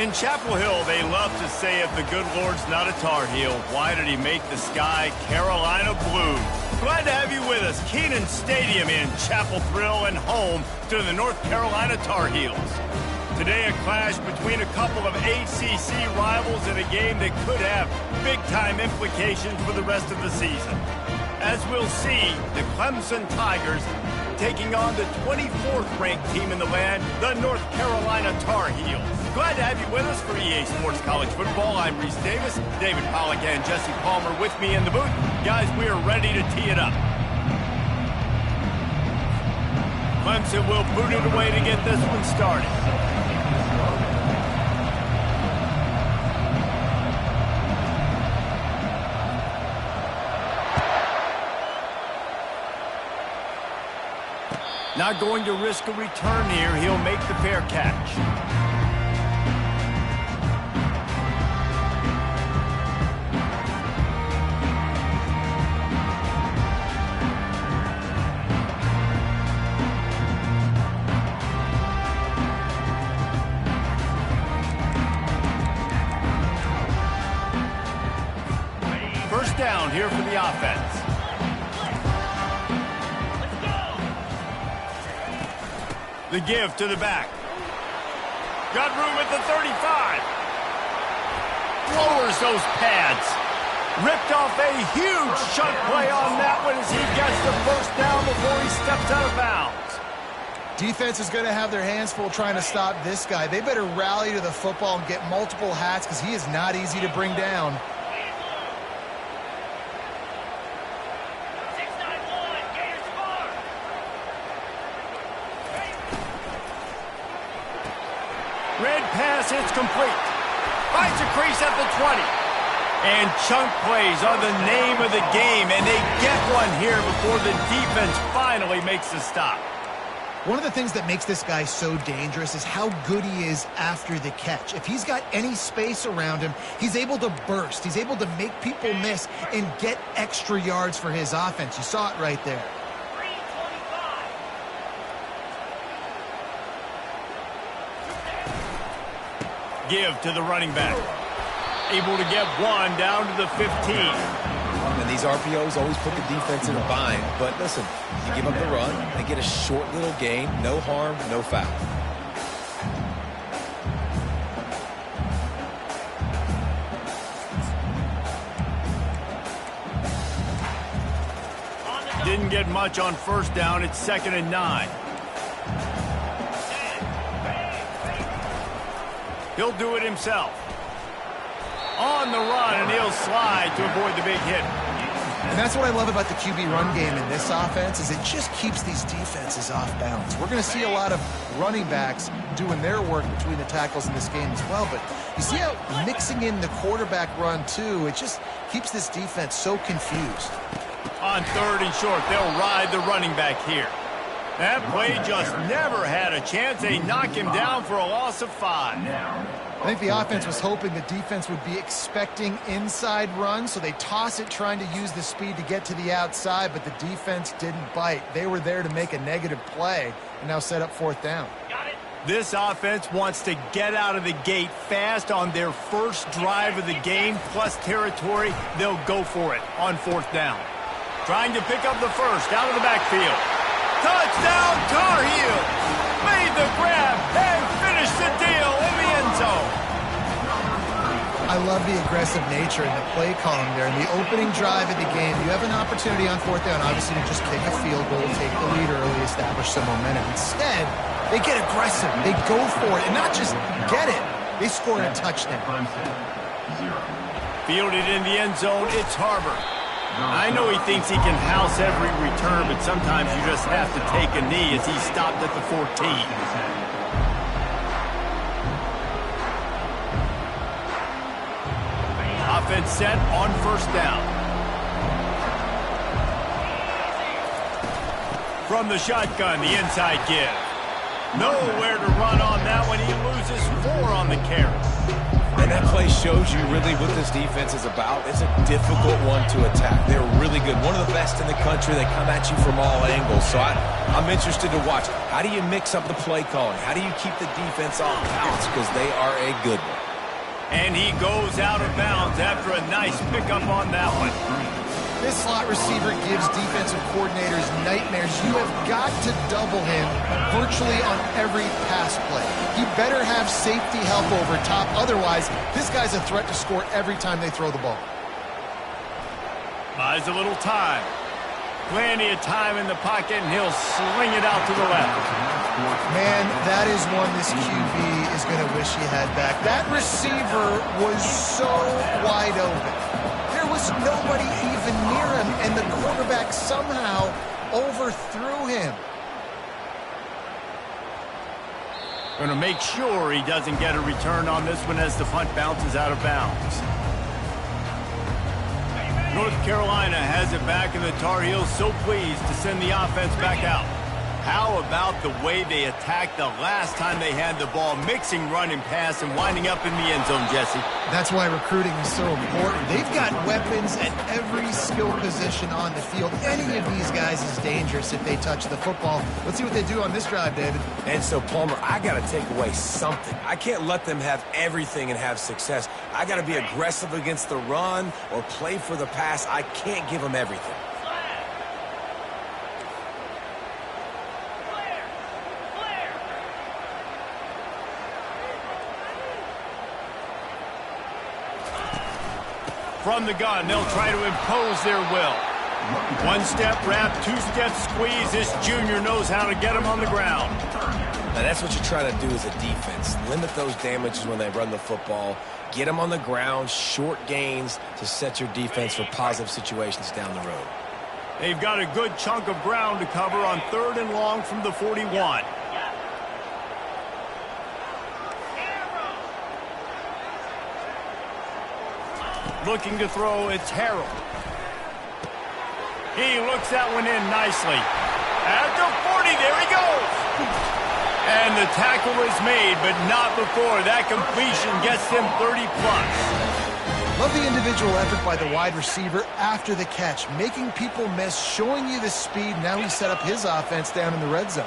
In Chapel Hill, they love to say if the good Lord's not a Tar Heel, why did he make the sky Carolina blue? Glad to have you with us. Kenan Stadium in Chapel Thrill and home to the North Carolina Tar Heels. Today, a clash between a couple of ACC rivals in a game that could have big-time implications for the rest of the season. As we'll see, the Clemson Tigers taking on the 24th ranked team in the land, the North Carolina Tar Heels. Glad to have you with us for EA Sports College Football. I'm Reese Davis, David Pollack and Jesse Palmer with me in the booth. Guys, we are ready to tee it up. Clemson will boot it away to get this one started. Not going to risk a return here. He'll make the fair catch. First down here for the offense. The give to the back. Got room at the 35. Lowers those pads. Ripped off a huge chunk play on that one as he gets the first down before he steps out of bounds. Defense is going to have their hands full trying to stop this guy. They better rally to the football and get multiple hats because he is not easy to bring down. Red pass, it's complete. Finds a crease at the 20. And chunk plays are the name of the game, and they get one here before the defense finally makes the stop. One of the things that makes this guy so dangerous is how good he is after the catch. If he's got any space around him, he's able to burst. He's able to make people miss and get extra yards for his offense. You saw it right there. Give to the running back. Able to get one down to the 15. And these RPOs always put the defense in a bind. But listen, you give up the run, they get a short little gain, no harm, no foul. Didn't get much on first down. It's 2nd and 9. He'll do it himself. On the run, and he'll slide to avoid the big hit. And that's what I love about the QB run game in this offense is it just keeps these defenses off balance. We're going to see a lot of running backs doing their work between the tackles in this game as well. But you see how mixing in the quarterback run, too, it just keeps this defense so confused. On 3rd and short, they'll ride the running back here. That play just never had a chance. They knock him down for a loss of 5. I think the offense was hoping the defense would be expecting inside runs, so they toss it trying to use the speed to get to the outside, but the defense didn't bite. They were there to make a negative play and now set up 4th down. This offense wants to get out of the gate fast on their first drive of the game, plus territory. They'll go for it on 4th down. Trying to pick up the first out of the backfield. Touchdown, Tar Heels! Made the grab and finished the deal in the end zone. I love the aggressive nature in the play column there. In the opening drive of the game, you have an opportunity on 4th down, obviously, to just kick a field goal, take the lead early, establish some momentum. Instead, they get aggressive. They go for it, and not just get it. They score a touchdown. Fielded in the end zone, it's Harbor. I know he thinks he can house every return, but sometimes you just have to take a knee as he stopped at the 14. Offense set on 1st down. From the shotgun, the inside give. Nowhere to run on that one. He loses 4 on the carry. And that play shows you really what this defense is about. It's a difficult one to attack. They're really good. One of the best in the country. They come at you from all angles. So I'm interested to watch. How do you mix up the play calling? How do you keep the defense off balance? Because they are a good one. And he goes out of bounds after a nice pickup on that one. This slot receiver gives defensive coordinators nightmares. You have got to double him virtually on every pass play. He better have safety help over top. Otherwise, this guy's a threat to score every time they throw the ball. Buys a little time. Plenty of time in the pocket, and he'll sling it out to the left. Man, that is one this QB is going to wish he had back. That receiver was so wide open. There was nobody even near him, and the quarterback somehow overthrew him. Going to make sure he doesn't get a return on this one as the punt bounces out of bounds. North Carolina has it back, and the Tar Heels so pleased to send the offense back out. How about the way they attacked the last time they had the ball, mixing run and pass and winding up in the end zone, Jesse? That's why recruiting is so important. They've got weapons at every skill position on the field. Any of these guys is dangerous if they touch the football. Let's see what they do on this drive, David. And so, Palmer, I got to take away something. I can't let them have everything and have success. I got to be aggressive against the run or play for the pass. I can't give them everything. From the gun, they'll try to impose their will. One-step wrap, two-step squeeze. This junior knows how to get him on the ground. Now, that's what you try to do as a defense. Limit those damages when they run the football. Get them on the ground, short gains to set your defense for positive situations down the road. They've got a good chunk of ground to cover on 3rd and long from the 41. Looking to throw, it's Harrell. He looks that one in nicely. At the 40, there he goes. And the tackle is made, but not before. That completion gets him 30-plus. Love the individual effort by the wide receiver after the catch, making people miss, showing you the speed. Now he set up his offense down in the red zone.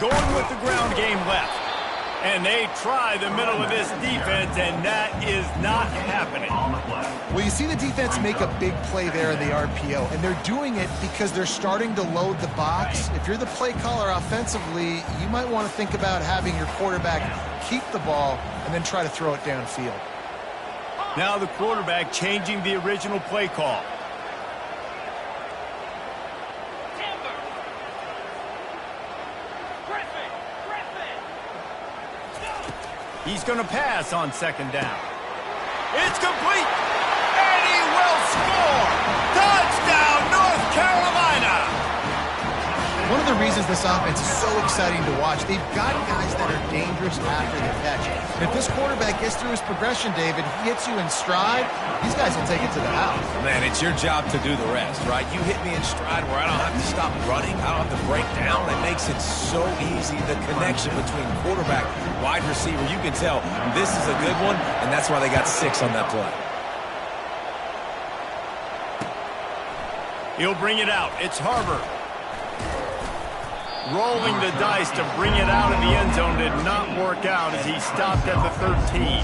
Going with the ground game left. And they try the middle of this defense, and that is not happening. Well, you see the defense make a big play there in the RPO, and they're doing it because they're starting to load the box. If you're the play caller offensively, you might want to think about having your quarterback keep the ball and then try to throw it downfield. Now the quarterback changing the original play call. He's going to pass on 2nd down. It's complete, and he will score. Touchdown, North Carolina. One of the reasons this offense is so exciting to watch, they've got guys that are dangerous after the catch. And if this quarterback gets through his progression, David, he hits you in stride, these guys will take it to the house. Man, it's your job to do the rest, right? You hit me in stride where I don't have to stop running. I don't have to break down. It makes it so easy. The connection between quarterback, wide receiver, you can tell this is a good one, and that's why they got 6 on that play. He'll bring it out. It's Harbor. Rolling the dice to bring it out of the end zone did not work out as he stopped at the 13.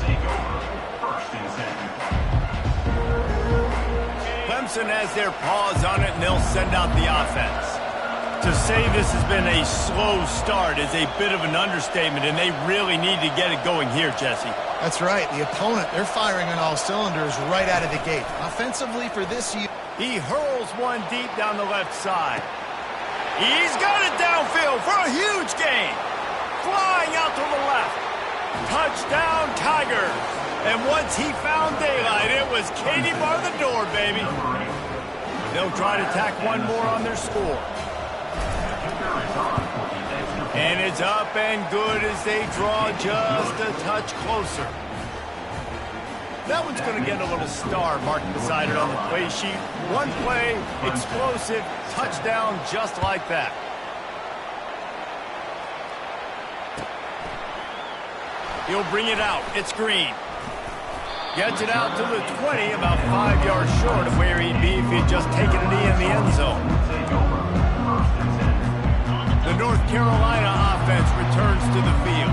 Clemson has their paws on it, and they'll send out the offense. To say this has been a slow start is a bit of an understatement, and they really need to get it going here, Jesse. That's right. The opponent, they're firing on all cylinders right out of the gate. Offensively for this year, he hurls one deep down the left side. He's got it downfield for a huge gain. Flying out to the left. Touchdown, Tigers. And once he found daylight, it was Katie bar the door, baby. They'll try to tack one more on their score. And it's up and good as they draw just a touch closer. That one's going to get a little star marked beside it on the play sheet. One play, explosive, touchdown just like that. He'll bring it out. It's Green. Gets it out to the 20, about 5 yards short of where he'd be if he'd just taken a knee in the end zone. The North Carolina offense returns to the field.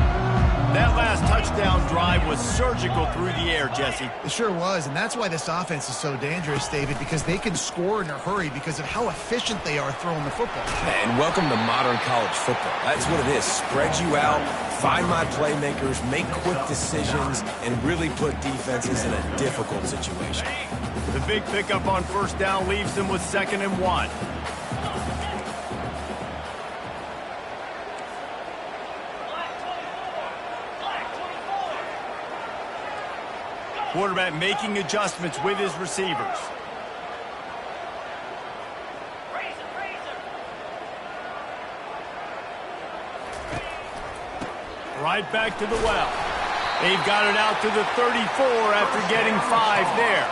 That last touchdown drive was surgical through the air, Jesse. It sure was, and that's why this offense is so dangerous, David, because they can score in a hurry because of how efficient they are throwing the football. And welcome to modern college football. That's what it is. Spread you out, find my playmakers, make quick decisions, and really put defenses in a difficult situation. The big pickup on first down leaves them with 2nd and 1. Quarterback making adjustments with his receivers. Right back to the well. They've got it out to the 34 after getting 5 there.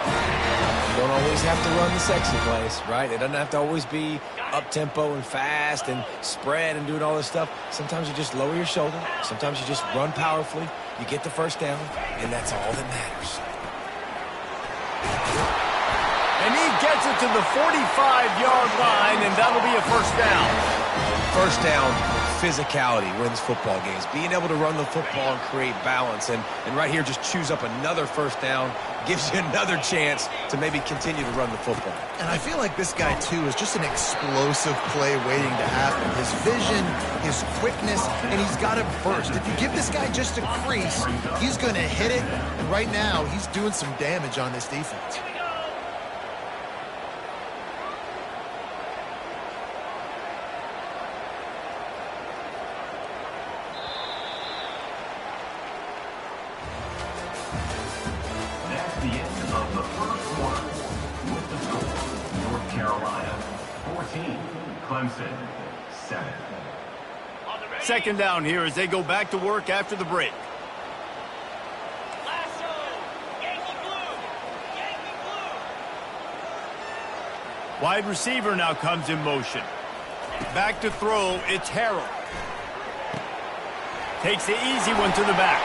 You don't always have to run the sexy plays, right? It doesn't have to always be up-tempo and fast and spread and doing all this stuff. Sometimes you just lower your shoulder. Sometimes you just run powerfully. You get the first down, and that's all that matters. And he gets it to the 45-yard line, and that'll be a first down. First down, physicality wins football games. Being able to run the football and create balance. And right here, just choose up another first down, gives you another chance to maybe continue to run the football. And I feel like this guy, too, is just an explosive play waiting to happen. His vision, his quickness, and he's got a burst. If you give this guy just a crease, he's going to hit it. And right now, he's doing some damage on this defense. The end of the first quarter with the score, North Carolina 14, Clemson 7. 2nd down here as they go back to work after the break. Wide receiver now comes in motion. Back to throw, it's Harrell. Takes the easy one to the back.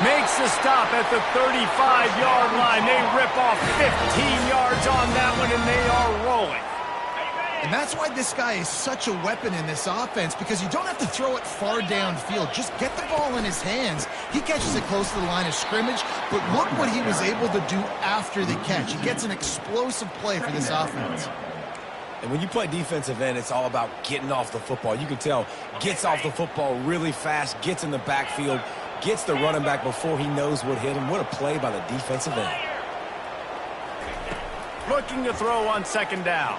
Makes the stop at the 35-yard line. They rip off 15 yards on that one, and they are rolling. And that's why this guy is such a weapon in this offense, because you don't have to throw it far downfield. Just get the ball in his hands. He catches it close to the line of scrimmage, but look what he was able to do after the catch. He gets an explosive play for this offense. And when you play defensive end, it's all about getting off the football. You can tell, gets off the football really fast, gets in the backfield, gets the running back before he knows what hit him. What a play by the defensive end. Looking to throw on 2nd down.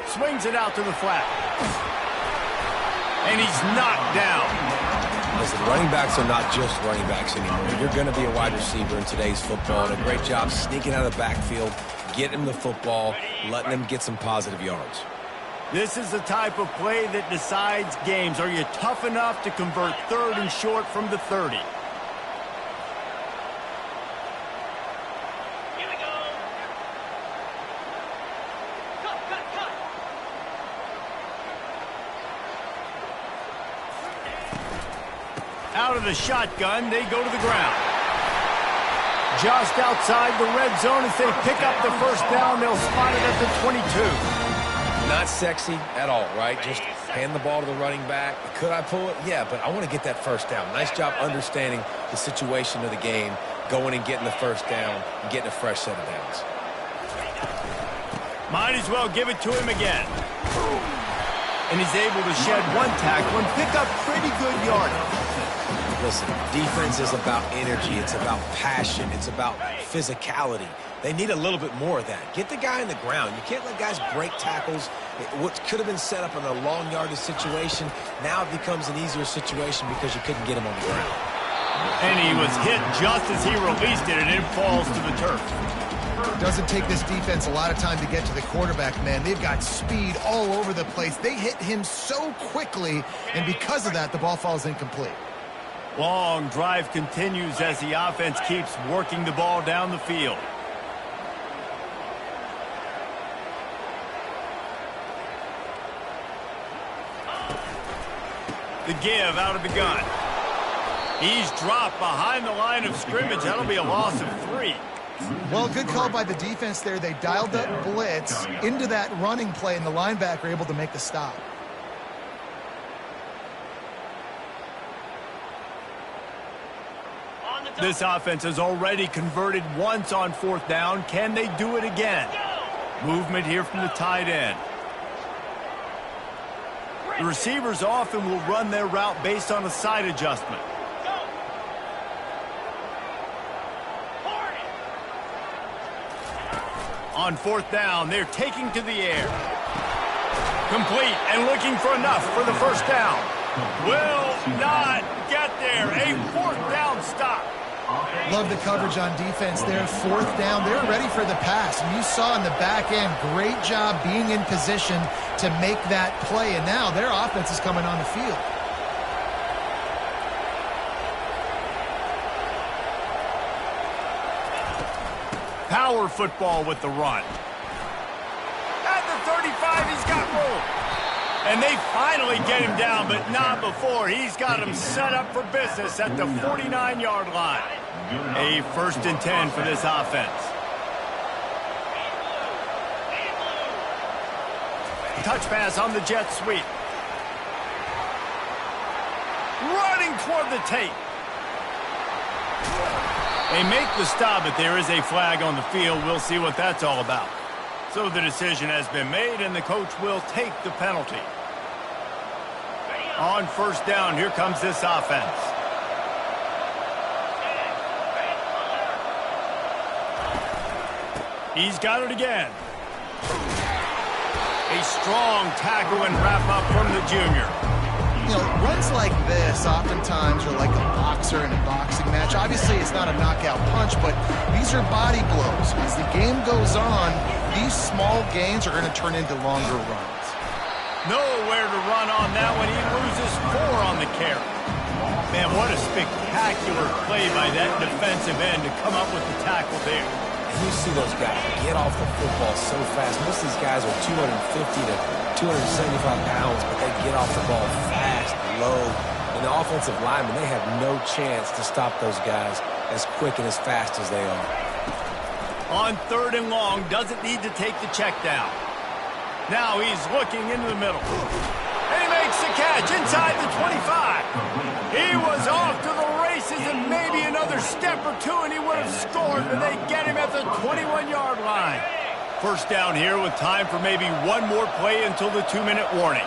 Swings it out to the flat. And he's knocked down. Listen, running backs are not just running backs anymore. You're going to be a wide receiver in today's football. And a great job sneaking out of the backfield, getting him the football, letting him get some positive yards. This is the type of play that decides games. Are you tough enough to convert 3rd and short from the 30? Here we go. Cut. Out of the shotgun, they go to the ground. Just outside the red zone as they pick up the first down. They'll spot it at the 22. Not sexy at all, right? Just hand the ball to the running back. Could I pull it? Yeah, but I want to get that first down. Nice job understanding the situation of the game, going and getting the first down and getting a fresh set of downs. Might as well give it to him again. And he's able to shed one tackle and pick up pretty good yardage. Listen, defense is about energy. It's about passion. It's about physicality. They need a little bit more of that. Get the guy in the ground. You can't let guys break tackles. What could have been set up in a long yardage situation, now it becomes an easier situation because you couldn't get him on the ground. And he was hit just as he released it, and it falls to the turf. It doesn't take this defense a lot of time to get to the quarterback, man. They've got speed all over the place. They hit him so quickly, and because of that, the ball falls incomplete. Long drive continues as the offense keeps working the ball down the field. The give out of the gun. He's dropped behind the line of scrimmage. That'll be a loss of 3. Well, good call by the defense there. They dialed up blitz into that running play, and the linebacker able to make the stop. This offense has already converted once on 4th down. Can they do it again? Movement here from the tight end. The receivers often will run their route based on a side adjustment. On 4th down, they're taking to the air. Complete and looking for enough for the first down. Will not get there. A 4th down stop. Love the coverage on defense there. 4th down, they're ready for the pass. And you saw in the back end, great job being in position to make that play. And now their offense is coming on the field. Power football with the run. At the 35, he's got room. And they finally get him down, but not before. He's got him set up for business at the 49-yard line. A 1st and 10 for this offense. Touch pass on the jet sweep. Running toward the tape. They make the stop, but there is a flag on the field. We'll see what that's all about. So the decision has been made, and the coach will take the penalty. On 1st down, here comes this offense. He's got it again. A strong tackle and wrap up from the junior. You know, runs like this oftentimes are like a boxer in a boxing match. Obviously, it's not a knockout punch, but these are body blows. As the game goes on, these small gains are going to turn into longer runs. Nowhere to run on that one. He loses 4 on the carry. Man, what a spectacular play by that defensive end to come up with the tackle there. And you see those guys get off the football so fast. Most of these guys are 250 to 275 pounds, but they get off the ball fast, low. And the offensive linemen, they have no chance to stop those guys as quick and as fast as they are. On 3rd and long, doesn't need to take the check down. Now he's looking into the middle. And he makes the catch inside the 25. He was off to the races, and maybe another step or two and he would have scored, but they get him at the 21-yard line. 1st down here with time for maybe one more play until the 2-minute warning.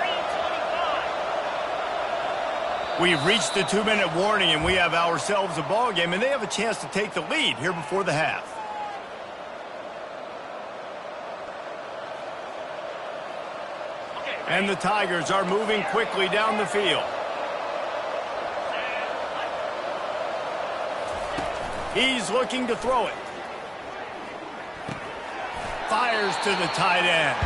We've reached the 2-minute warning, and we have ourselves a ball game, and they have a chance to take the lead here before the half. And the Tigers are moving quickly down the field. He's looking to throw it. Fires to the tight end.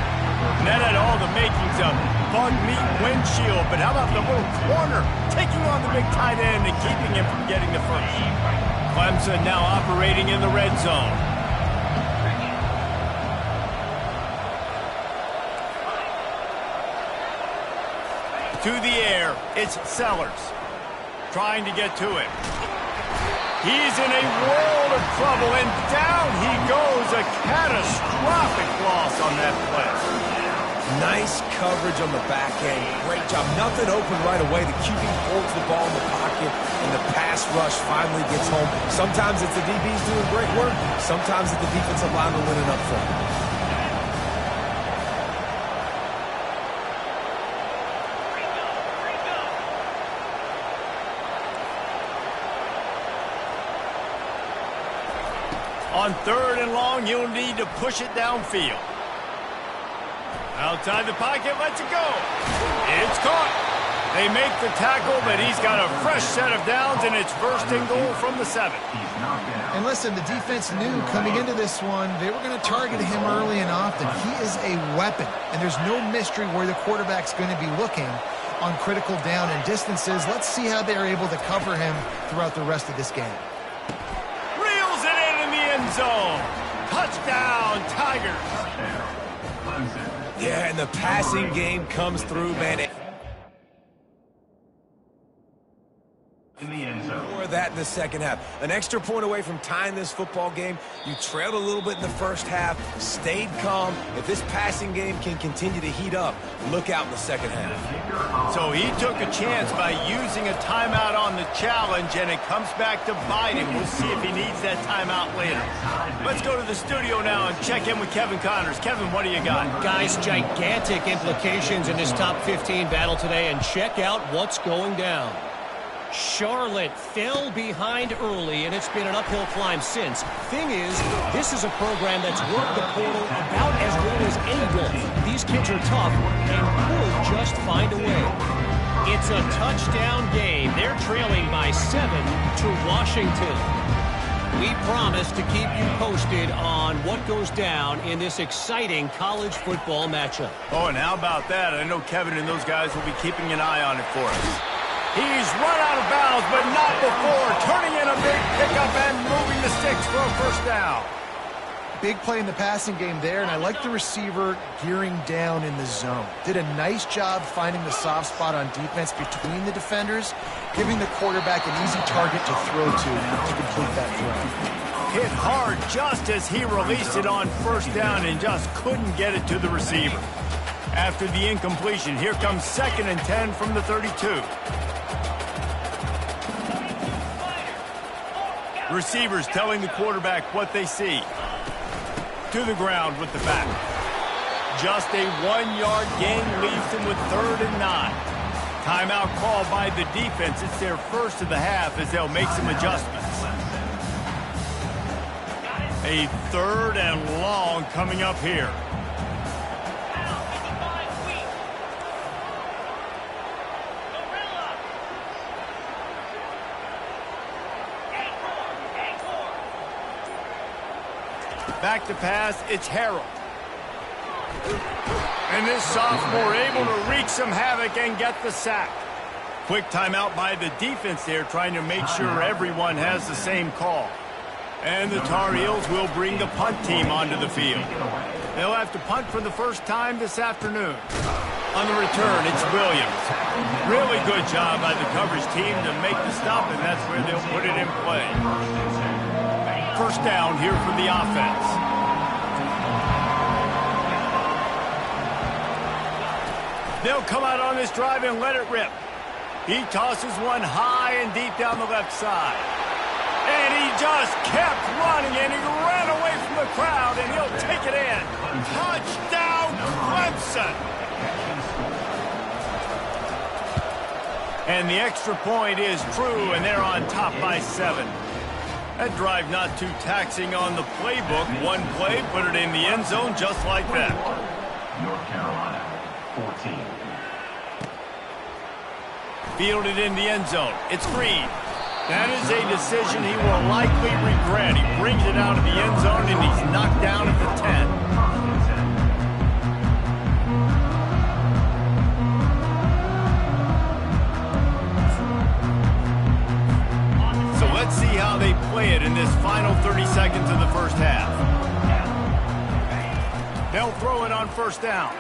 That had all the makings of bug meat windshield, but how about the little corner taking on the big tight end and keeping him from getting the first? Clemson now operating in the red zone. To the air, it's Sellers. Trying to get to it. He's in a world of trouble, and down he goes. A catastrophic loss on that play. Nice coverage on the back end. Great job. Nothing open right away. The QB holds the ball in the pocket, and the pass rush finally gets home. Sometimes it's the DBs doing great work. Sometimes it's the defensive lineman winning up front. On 3rd and long, you'll need to push it downfield. Outside the pocket, lets it go. It's caught. They make the tackle, but he's got a fresh set of downs, and it's 1st and goal from the 7. And listen, the defense knew coming into this one, they were going to target him early and often. He is a weapon, and there's no mystery where the quarterback's going to be looking on critical down and distances. Let's see how they're able to cover him throughout the rest of this game. End zone. Touchdown, Tigers. Yeah, and the passing game comes through, man. In the end zone. that in the second half. An extra point away from tying this football game. You trailed a little bit in the first half, stayed calm. If this passing game can continue to heat up, look out in the second half. So he took a chance by using a timeout on the challenge, and it comes back to bite him. We'll see if he needs that timeout later. Let's go to the studio now and check in with Kevin Connors. Kevin, what do you got? Guys, gigantic implications in this top 15 battle today, and check out what's going down. Charlotte fell behind early, and it's been an uphill climb since. Thing is, this is a program that's worked the portal about as well as any will. These kids are tough and will just find a way. It's a touchdown game. They're trailing by 7 to Washington. We promise to keep you posted on what goes down in this exciting college football matchup. Oh, and how about that? I know Kevin and those guys will be keeping an eye on it for us. He's run out of bounds, but not before. Turning in a big pickup and moving the sticks for a first down. Big play in the passing game there, and I like the receiver gearing down in the zone. Did a nice job finding the soft spot on defense between the defenders, giving the quarterback an easy target to throw to complete that throw. Hit hard just as he released it on first down and just couldn't get it to the receiver. After the incompletion, here comes 2nd and 10 from the 32. Receivers telling the quarterback what they see. To the ground with the back. Just a 1-yard gain leaves them with 3rd and 9. Timeout called by the defense. It's their first of the half as they'll make some adjustments. A 3rd and long coming up here. Back to pass, it's Harrell. And this sophomore able to wreak some havoc and get the sack. Quick timeout by the defense there, trying to make sure everyone has the same call. And the Tar Heels will bring the punt team onto the field. They'll have to punt for the first time this afternoon. On the return, it's Williams. Really good job by the coverage team to make the stop, and that's where they'll put it in play. First down here for the offense. They'll come out on this drive and let it rip. He tosses one high and deep down the left side. And he just kept running, and he ran away from the crowd, and he'll take it in. Touchdown, Clemson! And the extra point is true, and they're on top by 7. That drive not too taxing on the playbook. One play, put it in the end zone just like that. North Carolina, 14. Fielded in the end zone. It's Green. That is a decision he will likely regret. He brings it out of the end zone, and he's knocked down at the 10. Let's see how they play it in this final 30 seconds of the first half. They'll throw it on first down.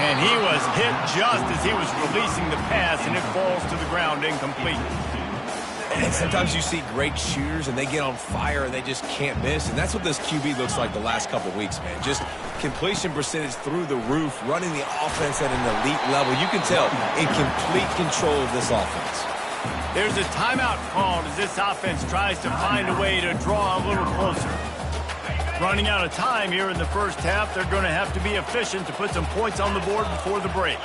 And he was hit just as he was releasing the pass, and it falls to the ground incomplete. And sometimes you see great shooters, and they get on fire, and they just can't miss. And that's what this QB looks like the last couple weeks, man. Just completion percentage through the roof, running the offense at an elite level. You can tell in complete control of this offense. There's a timeout called as this offense tries to find a way to draw a little closer. Running out of time here in the first half, they're going to have to be efficient to put some points on the board before the break.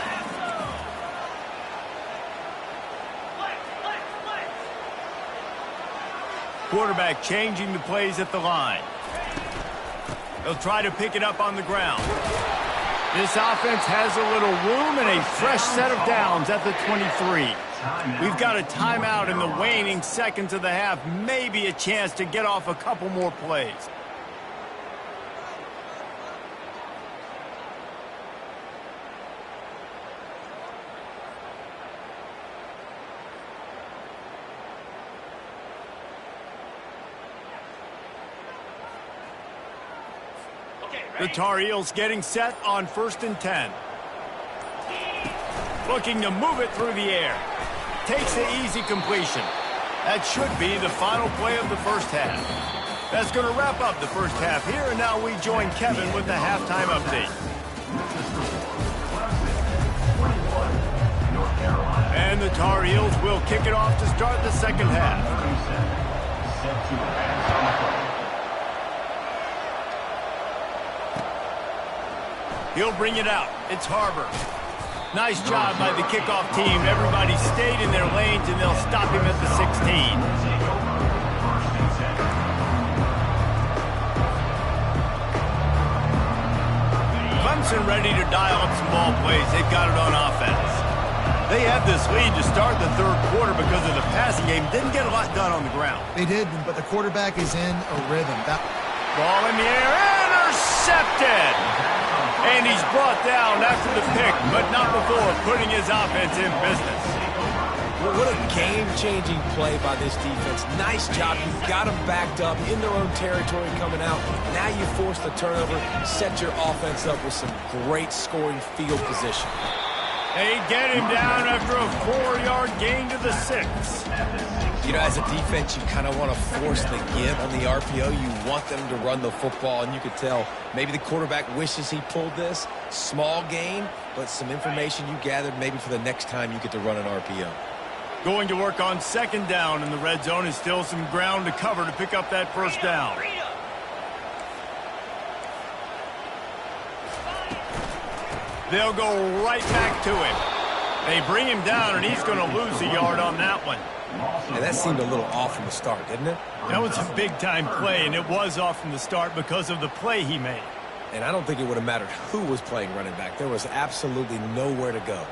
Quarterback changing the plays at the line. They'll try to pick it up on the ground. This offense has a little room and a fresh set of downs at the 23. We've got a timeout in the waning seconds of the half. Maybe a chance to get off a couple more plays. The Tar Heels getting set on 1st and 10. Looking to move it through the air. Takes the easy completion. That should be the final play of the first half. That's going to wrap up the first half here, and now we join Kevin with the halftime update. And the Tar Heels will kick it off to start the second half. He'll bring it out. It's Harbor. Nice job by the kickoff team. Everybody stayed in their lanes, and they'll stop him at the 16. Clemson ready to dial up some ball plays. They've got it on offense. They had this lead to start the third quarter because of the passing game. Didn't get a lot done on the ground. They did, but the quarterback is in a rhythm. That ball in the air, intercepted! And he's brought down after the pick, but not before putting his offense in business. Well, what a game-changing play by this defense. Nice job. You've got them backed up in their own territory coming out. Now you force the turnover, set your offense up with some great scoring field position. They get him down after a 4-yard gain to the 6. You know, as a defense, you kind of want to force the give on the RPO. You want them to run the football, and you could tell maybe the quarterback wishes he pulled this. Small gain, but some information you gathered maybe for the next time you get to run an RPO. Going to work on second down in the red zone is still some ground to cover to pick up that first down. They'll go right back to him. They bring him down, and he's going to lose a yard on that one. And that seemed a little off from the start, didn't it? That was a big-time play, and it was off from the start because of the play he made. And I don't think it would have mattered who was playing running back. There was absolutely nowhere to go.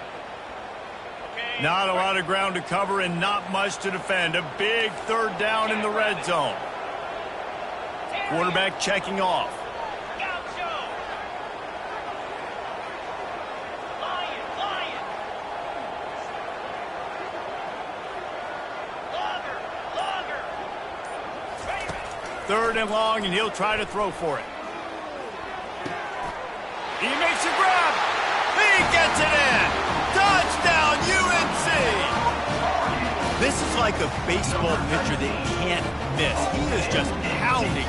Not a lot of ground to cover and not much to defend. A big third down in the red zone. Quarterback checking off. Third and long, and he'll try to throw for it. He makes a grab. He gets it in. Touchdown, UNC! This is like a baseball pitcher that can't miss. He is just pounding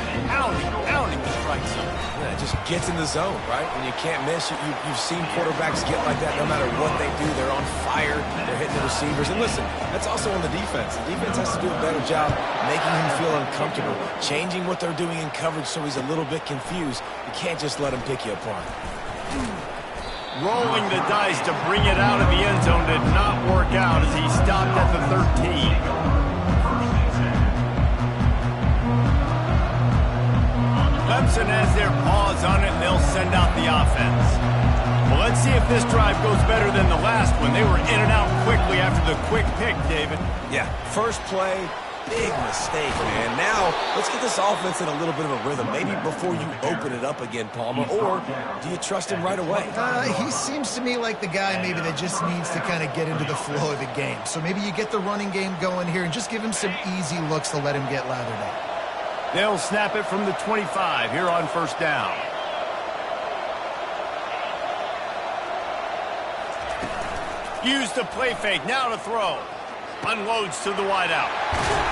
the strike zone. Yeah, it just gets in the zone, right? When you can't miss, you've seen quarterbacks get like that no matter what they do. They're on fire. They're hitting the receivers. And listen, that's also on the defense. The defense has to do a better job making him feel uncomfortable, changing what they're doing in coverage so he's a little bit confused. You can't just let him pick you apart. Rolling the dice to bring it out of the end zone did not work out as he stopped at the 13. Clemson has their paws on it, and they'll send out the offense. Well, let's see if this drive goes better than the last one. They were in and out quickly after the quick pick, David. Yeah, first play, big mistake, man. Now, let's get this offense in a little bit of a rhythm. Maybe before you open it up again, Palmer, or do you trust him right away? He seems to me like the guy maybe that just needs to kind of get into the flow of the game. So maybe you get the running game going here and just give him some easy looks to let him get lathered up. They'll snap it from the 25 here on first down. Use the play fake, now to throw. Unloads to the wideout.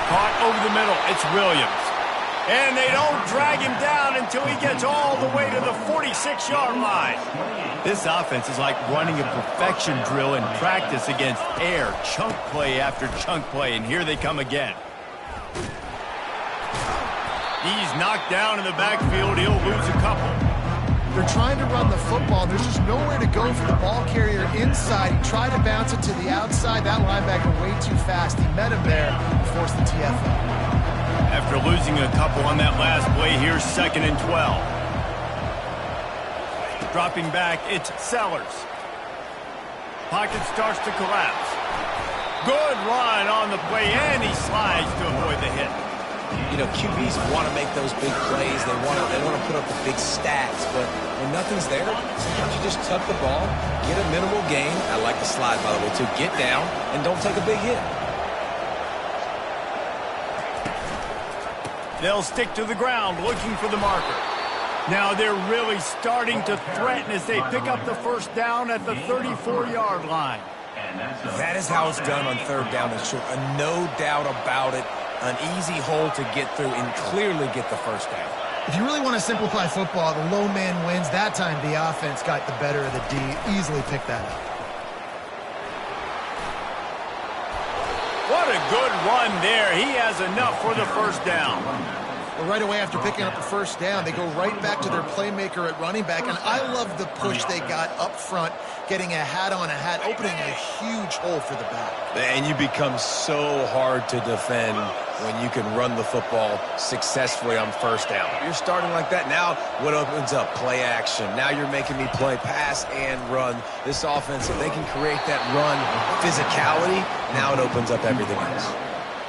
Caught over the middle. It's Williams. And they don't drag him down until he gets all the way to the 46-yard line. This offense is like running a perfection drill in practice against air. Chunk play after chunk play, and here they come again. He's knocked down in the backfield. He'll lose a couple. They're trying to run the football. There's just nowhere to go for the ball carrier inside. He tried to bounce it to the outside. That linebacker way too fast. He met him there and forced the TFL. After losing a couple on that last play, here's 2nd and 12. Dropping back, it's Sellers. Pocket starts to collapse. Good run on the play, and he slides to avoid the hit. You know, QBs want to make those big plays. They want to put up the big stats. But when nothing's there, sometimes you just tuck the ball, get a minimal gain. I like the slide, by the way, to get down and don't take a big hit. They'll stick to the ground looking for the marker. Now they're really starting to threaten as they pick up the first down at the 34-yard line. That is how it's done on third down and short. No doubt about it. An easy hole to get through and clearly get the first down. If you really want to simplify football, the low man wins. That time the offense got the better of the D. Easily picked that up. What a good run there. He has enough for the first down. Well, right away after picking up the first down, they go right back to their playmaker at running back. And I love the push they got up front, getting a hat on a hat, opening a huge hole for the back. And you become so hard to defend when you can run the football successfully on first down. You're starting like that. Now what opens up? Play action. Now you're making me play pass and run. This offense, if they can create that run physicality, now it opens up everything else.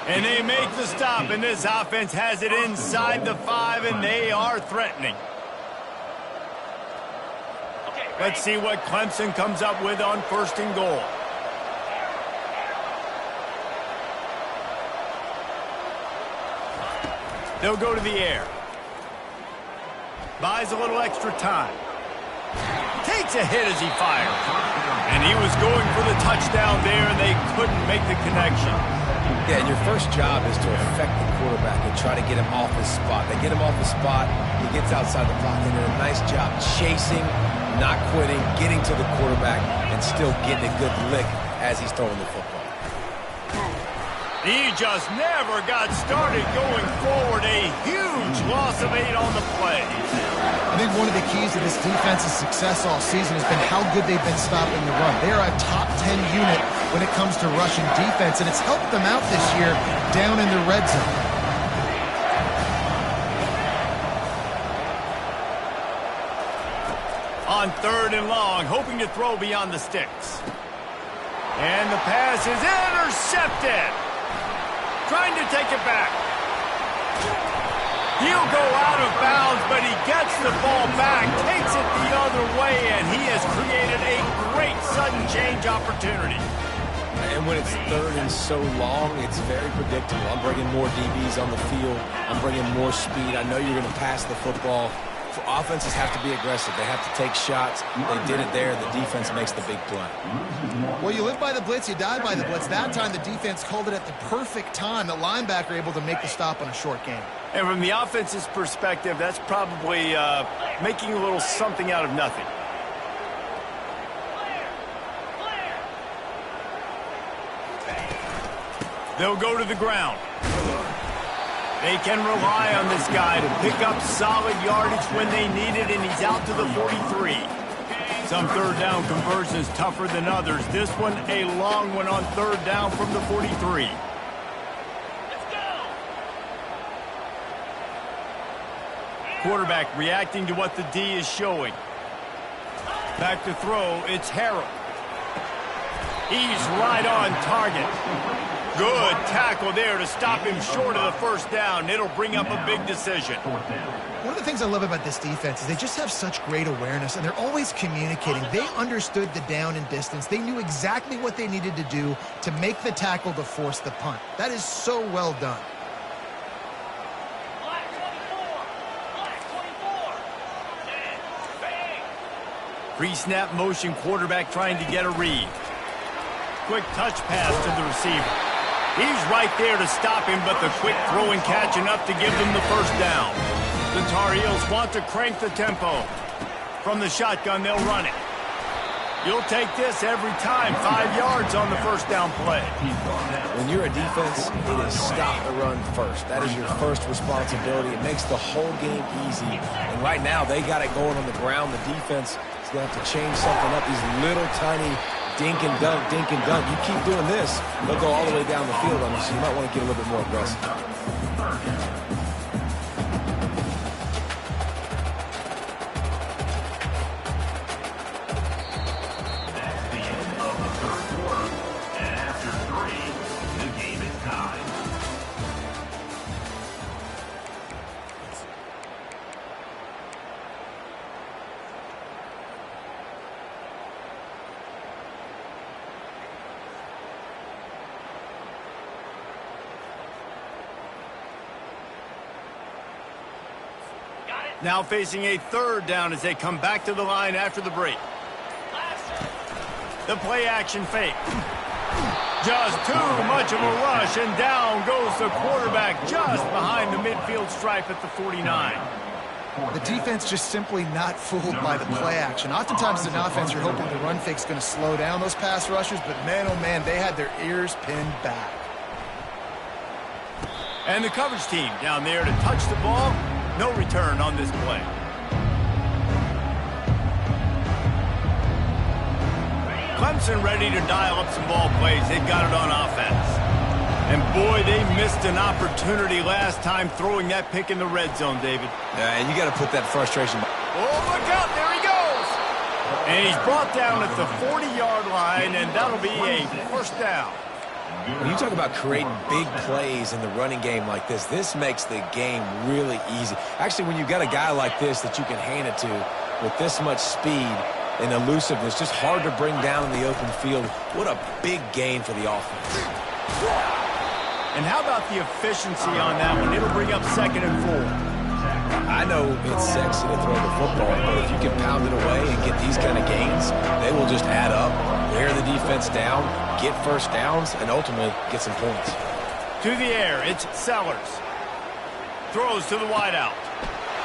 And they make the stop, and this offense has it inside the 5, and they are threatening. Let's see what Clemson comes up with on first and goal. They'll go to the air. Buys a little extra time. Takes a hit as he fires. And he was going for the touchdown there, and they couldn't make the connection. Yeah, and your first job is to affect the quarterback and try to get him off his spot. They get him off his spot, he gets outside the pocket, and a nice job chasing, not quitting, getting to the quarterback, and still getting a good lick as he's throwing the football. He just never got started going forward. A huge loss of 8 on the play. I think one of the keys to this defense's success all season has been how good they've been stopping the run. They are a top 10 unit when it comes to rushing defense, and it's helped them out this year down in the red zone. On third and long, hoping to throw beyond the sticks. And the pass is intercepted. Trying to take it back. He'll go out of bounds, but he gets the ball back, takes it the other way, and he has created a great sudden change opportunity. And when it's third and so long, it's very predictable. I'm bringing more DBs on the field. I'm bringing more speed. I know you're going to pass the football. Offenses have to be aggressive. They have to take shots. They did it there. The defense makes the big play. Well, you live by the blitz, you die by the blitz. That time the defense called it at the perfect time. The linebacker able to make the stop on a short game. And from the offense's perspective, that's probably making a little something out of nothing. They'll go to the ground. They can rely on this guy to pick up solid yardage when they need it, and he's out to the 43. Some third down conversions tougher than others. This one a long one on third down from the 43. Quarterback reacting to what the D is showing. Back to throw, it's Harrell. He's right on target. Good tackle there to stop him short of the first down. It'll bring up a big decision. One of the things I love about this defense is they just have such great awareness, and they're always communicating. They understood the down and distance. They knew exactly what they needed to do to make the tackle to force the punt. That is so well done. Pre-snap motion, quarterback trying to get a read. Quick touch pass to the receiver. He's right there to stop him, but the quick throw and catch enough to give them the first down. The Tar Heels want to crank the tempo. From the shotgun, they'll run it. You'll take this every time. 5 yards on the first down play. When you're a defense, it is stop the run first. That is your first responsibility. It makes the whole game easy. And right now, they got it going on the ground. The defense is going to have to change something up. These little tiny dink and dunk, dink and dunk. You keep doing this, they'll go all the way down the field on you, so you might want to get a little bit more aggressive. That's the end of the third quarter. And after 3, the game is tied. Now facing a third down as they come back to the line after the break. The play action fake. Just too much of a rush, and down goes the quarterback just behind the midfield stripe at the 49. The defense just simply not fooled by the play action. Oftentimes as an offense, you're hoping the run fake's going to slow down those pass rushers, but man, oh man, they had their ears pinned back. And the coverage team down there to touch the ball. No return on this play. Clemson ready to dial up some ball plays. They've got it on offense. And boy, they missed an opportunity last time throwing that pick in the red zone, David. And you got to put that frustration. Oh, look out. There he goes. And he's brought down at the 40-yard line, and that'll be a first down. When you talk about creating big plays in the running game like this makes the game really easy. Actually, when you've got a guy like this that you can hand it to with this much speed and elusiveness, just hard to bring down in the open field. What a big gain for the offense. And how about the efficiency on that one? It'll bring up 2nd and 4. I know it's sexy to throw the football, but if you can pound it away and get these kind of gains, they will just add up, wear the defense down, get first downs, and ultimately get some points. To the air, it's Sellers. Throws to the wideout.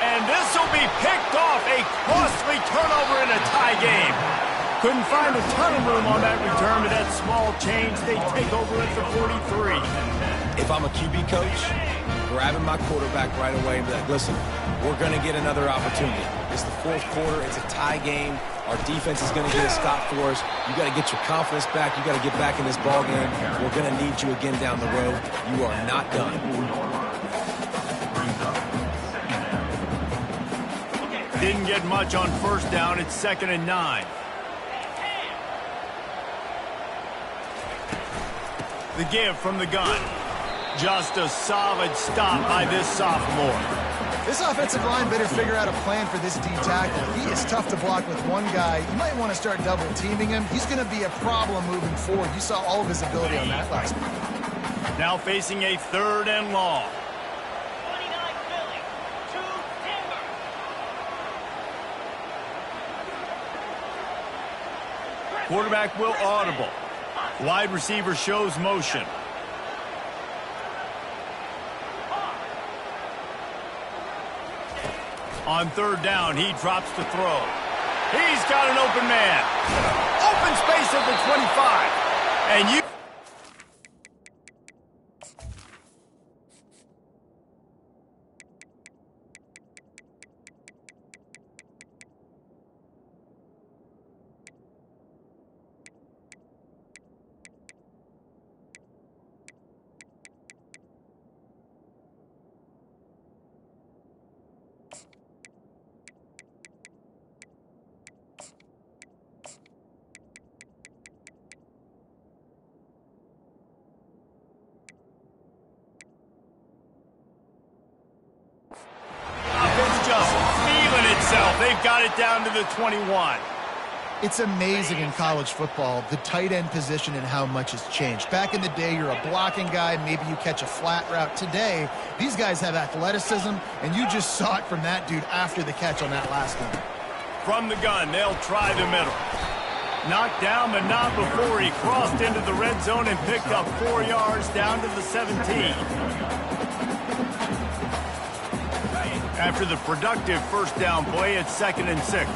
And this will be picked off. A costly turnover in a tie game. Couldn't find a ton of room on that return, but that small change, they take over at the 43. If I'm a QB coach, grabbing my quarterback right away and be like, listen, we're going to get another opportunity. It's the 4th quarter. It's a tie game. Our defense is going to get a stop for us. You got to get your confidence back. You got to get back in this ball game. We're going to need you again down the road. You are not done. Didn't get much on first down. It's 2nd and 9. The give from the gun. Just a solid stop by this sophomore. This offensive line better figure out a plan for this D tackle. He is tough to block with one guy. You might want to start double teaming him. He's going to be a problem moving forward. You saw all of his ability on that last one. Now facing a 3rd and long. Quarterback will audible. Wide receiver shows motion. On 3rd down, he drops the throw. He's got an open man. Open space at the 25. And you... They've got it down to the 21. It's amazing in college football, the tight end position and how much has changed. Back in the day, you're a blocking guy, maybe you catch a flat route. Today, these guys have athleticism, and you just saw it from that dude after the catch on that last one. From the gun, they'll try the middle. Knocked down, but not before he crossed into the red zone and picked up 4 yards down to the 17. After the productive first down play, it's 2nd and 6.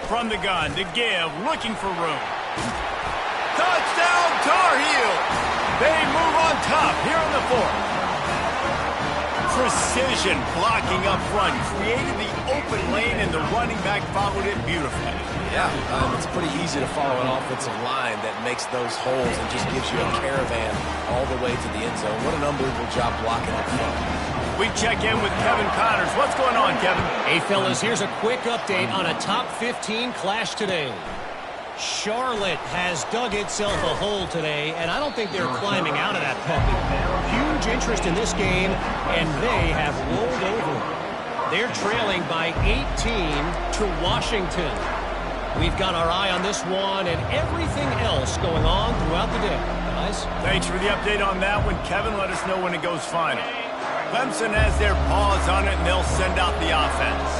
From the gun, to give, looking for room. Touchdown, Tar Heels! They move on top here on the 4th. Precision blocking up front, created the open lane, and the running back followed it beautifully. Yeah, it's pretty easy to follow an offensive line that makes those holes and just gives you a caravan all the way to the end zone. What an unbelievable job blocking up front. We check in with Kevin Connors. What's going on, Kevin? Hey, fellas, here's a quick update on a top 15 clash today. Charlotte has dug itself a hole today, and I don't think they're climbing out of that puppy. Huge interest in this game, and they have rolled over. They're trailing by 18 to Washington. We've got our eye on this one and everything else going on throughout the day. Guys? Thanks for the update on that one, Kevin. Let us know when it goes final. Clemson has their paws on it, and they'll send out the offense.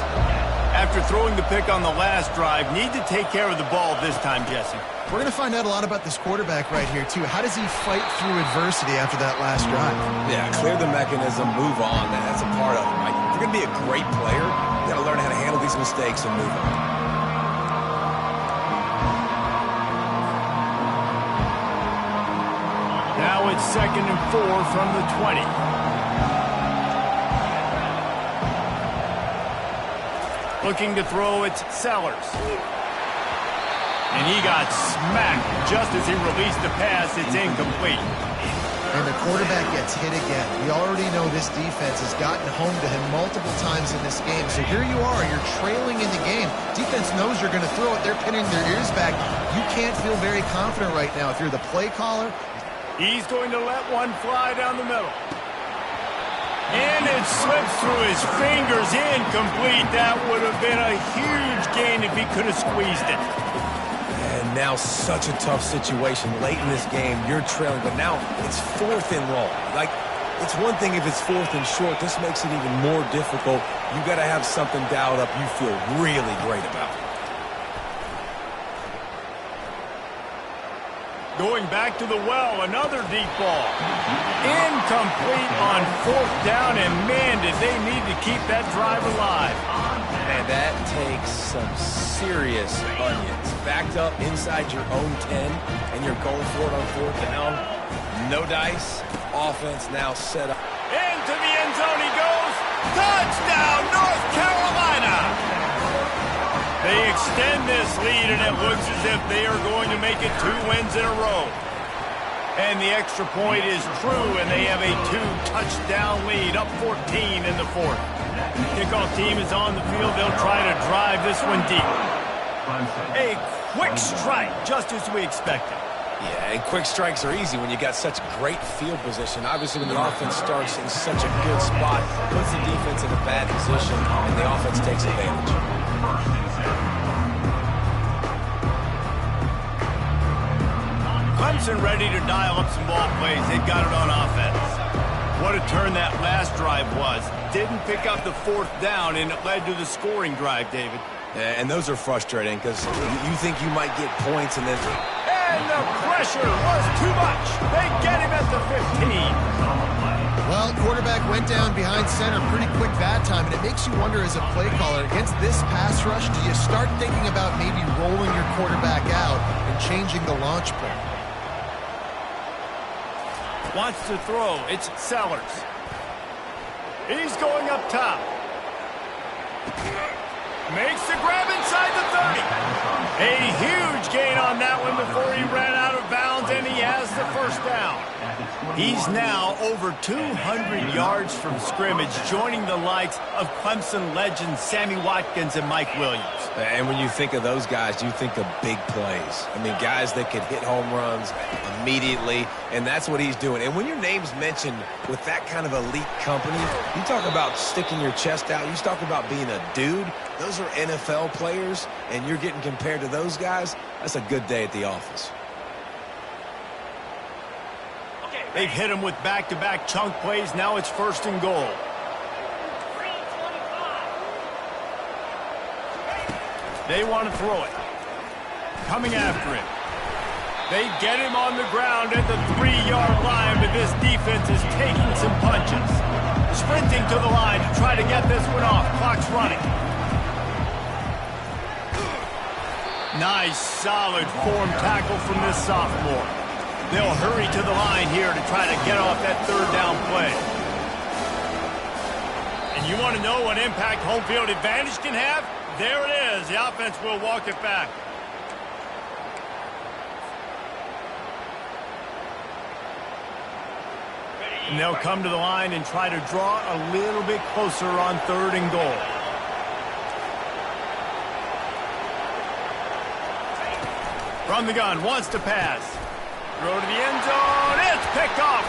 After throwing the pick on the last drive, need to take care of the ball this time, Jesse. We're going to find out a lot about this quarterback right here, too. How does he fight through adversity after that last drive? Yeah, clear the mechanism, move on. That's a part of it, right? If you're going to be a great player, you got to learn how to handle these mistakes and move on. Now it's 2nd and 4 from the 20. Looking to throw, it's Sellers. And he got smacked just as he released the pass. It's incomplete. And the quarterback gets hit again. We already know this defense has gotten home to him multiple times in this game. So here you are, you're trailing in the game. Defense knows you're going to throw it. They're pinning their ears back. You can't feel very confident right now if you're the play caller. He's going to let one fly down the middle. And it slips through his fingers, incomplete. That would have been a huge gain if he could have squeezed it. And now such a tough situation late in this game. You're trailing, but now it's 4th and long. Like, it's one thing if it's 4th and short. This makes it even more difficult. You got to have something dialed up you feel really great about. Going back to the well, another deep ball. Incomplete on 4th down, and man, did they need to keep that drive alive. And that takes some serious onions. Backed up inside your own 10, and you're going for it on 4th down. No dice. Offense now set up. Into the end zone he goes. Touchdown, North Carolina! They extend this lead, and it looks as if they are going to make it 2 wins in a row. And the extra point is true, and they have a 2-touchdown lead, up 14 in the 4th. Kickoff team is on the field. They'll try to drive this one deep. A quick strike, just as we expected. Yeah, and quick strikes are easy when you got such great field position. Obviously, when the offense starts in such a good spot, puts the defense in a bad position, and the offense takes advantage. Clemson ready to dial up some ball plays. They've got it on offense. What a turn that last drive was. Didn't pick up the 4th down, and it led to the scoring drive, David. Yeah, and those are frustrating because you think you might get points and then... And the pressure was too much. They get him at the 15. Well, quarterback went down behind center pretty quick that time, and it makes you wonder as a play caller, against this pass rush, do you start thinking about maybe rolling your quarterback out and changing the launch point? Wants to throw. It's Sellers. He's going up top. Makes the grab inside the 30. A huge gain on that one before he ran out of bounds, and he has the 1st down. He's now over 200 yards from scrimmage, joining the likes of Clemson legends Sammy Watkins and Mike Williams. And when you think of those guys, you think of big plays. I mean, guys that could hit home runs immediately, and that's what he's doing. And when your name's mentioned with that kind of elite company, you talk about sticking your chest out, you talk about being a dude. Those are NFL players, and you're getting compared to those guys. That's a good day at the office. They've hit him with back-to-back chunk plays. Now it's 1st and goal. They want to throw it. Coming after him. They get him on the ground at the 3-yard line, but this defense is taking some punches. Sprinting to the line to try to get this one off. Clock's running. Nice, solid form tackle from this sophomore. They'll hurry to the line here to try to get off that 3rd down play. And you want to know what impact home field advantage can have? There it is. The offense will walk it back. And they'll come to the line and try to draw a little bit closer on 3rd and goal. From the gun, wants to pass. Throw to the end zone. It's picked off.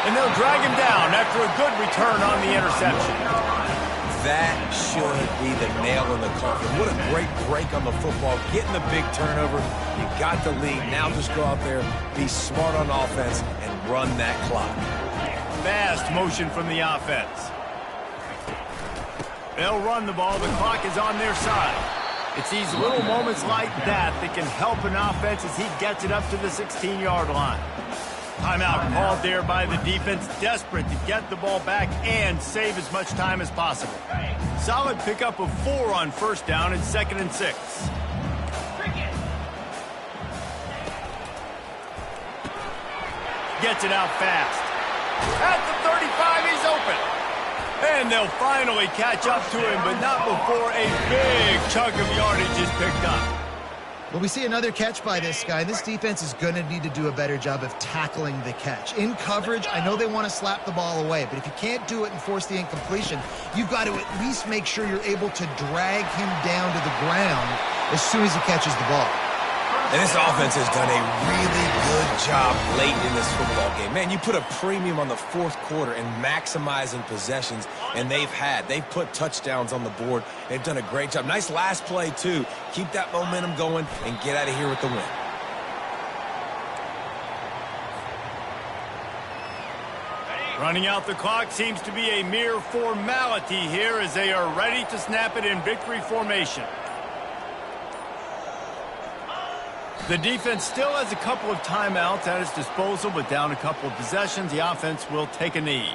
And they'll drag him down after a good return on the interception. That should be the nail in the coffin. What a great break on the football. Getting the big turnover. You got the lead. Now just go out there, be smart on offense, and run that clock. fast motion from the offense. They'll run the ball. The clock is on their side. It's these little moments like that that can help an offense as he gets it up to the 16-yard line. Timeout called there by the defense, desperate to get the ball back and save as much time as possible. Solid pickup of 4 on first down and 2nd and 6. Gets it out fast. At the 35, he's open. And they'll finally catch up to him, but not before a big chunk of yardage is picked up. Well, we see another catch by this guy. This defense is going to need to do a better job of tackling the catch. In coverage, I know they want to slap the ball away, but if you can't do it and force the incompletion, you've got to at least make sure you're able to drag him down to the ground as soon as he catches the ball. And this offense has done a really good job late in this football game. Man, you put a premium on the fourth quarter and maximizing possessions, and they've put touchdowns on the board. They've done a great job. Nice last play, too. Keep that momentum going and get out of here with the win. Running out the clock seems to be a mere formality here as they are ready to snap it in victory formation. The defense still has a couple of timeouts at its disposal, but down a couple of possessions, the offense will take a knee.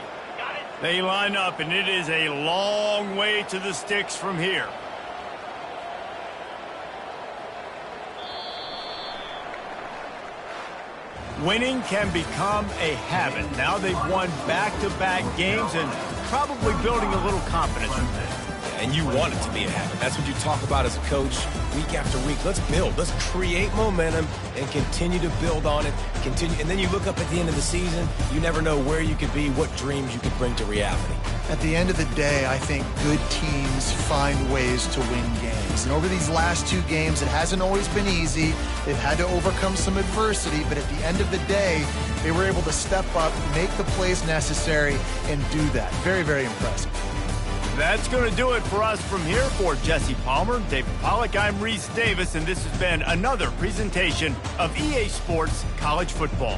They line up, and it is a long way to the sticks from here. Winning can become a habit. Now they've won back-to-back games and probably building a little confidence from this. And you want it to be a habit. That's what you talk about as a coach week after week. Let's build. Let's create momentum and continue to build on it. And then you look up at the end of the season, you never know where you could be, what dreams you could bring to reality. At the end of the day, I think good teams find ways to win games. And over these last 2 games, it hasn't always been easy. They've had to overcome some adversity, but at the end of the day, they were able to step up, make the plays necessary, and do that. Very, very impressive. That's going to do it for us from here. For Jesse Palmer, David Pollack, I'm Reese Davis, and this has been another presentation of EA Sports College Football.